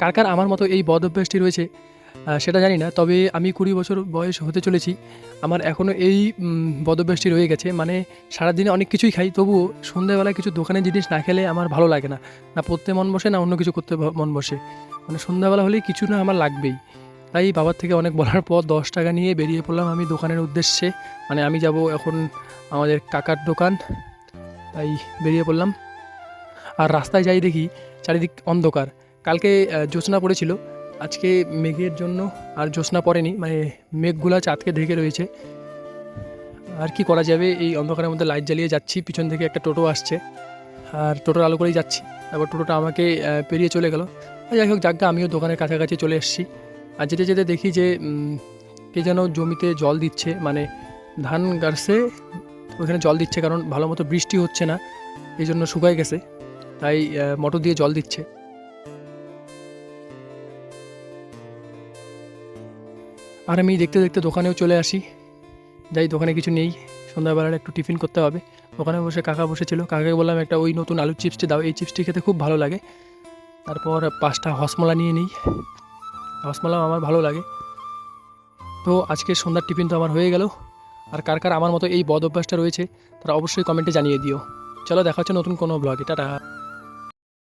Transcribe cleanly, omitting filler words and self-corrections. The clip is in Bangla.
কার কার আমার মতো এই বদ অভ্যাসটি রয়েছে সেটা জানি না। তবে আমি ২০ বছর বয়স হতে চলেছি। আমার এখনও এই বদ অভ্যাসটি রয়ে গেছে। মানে সারাদিনে অনেক কিছুই খাই, তবুও সন্ধ্যাবেলায় কিছু দোকানের জিনিস না খেলে আমার ভালো লাগে না। না পড়তে মন বসে, না অন্য কিছু করতে মন বসে। মানে সন্ধ্যাবেলা হলেই কিছু না আমার লাগবেই। তাই বাবার থেকে অনেক বলার পর ৳১০ নিয়ে বেরিয়ে পড়লাম আমি দোকানের উদ্দেশ্যে। মানে আমি যাব এখন আমাদের কাকার দোকান। তাই বেরিয়ে পড়লাম। আর রাস্তায় যাই দেখি চারিদিক অন্ধকার। কালকে জ্যোৎস্না পড়েছিল, আজকে মেঘের জন্য আর জ্যোৎস্না পড়েনি। মানে মেঘগুলা চাঁদকে ঢেকে রয়েছে। আর কি করা যাবে, এই অন্ধকারের মধ্যে লাইট জ্বালিয়ে যাচ্ছি। পিছন থেকে একটা টোটো আসছে, আর টোটোর আলো করেই যাচ্ছি। তারপর টোটোটা আমাকে পেরিয়ে চলে গেল। যাই হোক, যাকগে আমিও দোকানের কাছাকাছি চলে এসেছি। আর যেতে যেতে দেখি যে কে যেন জমিতে জল দিচ্ছে, মানে ধান গাড়ছে, ওখানে জল দিচ্ছে, কারণ ভালো মতো বৃষ্টি হচ্ছে না, এই জন্য শুকায় গেছে। তাই মোটর দিয়ে জল দিচ্ছে। আর আমি দেখতে দেখতে দোকানেও চলে আসি। যাই, দোকানে কিছু নেই, সন্ধ্যাবেলার একটু টিফিন করতে হবে। দোকানে বসে কাকা বসেছিল, কাকাকে বললাম একটা ওই নতুন আলুর চিপসটি দাও, এই চিপসটি খেতে খুব ভালো লাগে। তারপর ৫টা হজমলা নিয়ে নিই, হজমলাও আমার ভালো লাগে। তো আজকে সন্ধ্যার টিফিন তো আমার হয়ে গেল। আর কার কার আমার মতো এই বদ অভ্যাসটা রয়েছে তারা অবশ্যই কমেন্টে জানিয়ে দিও। চলো, দেখা হচ্ছে নতুন কোনো ব্লগে। টাটা।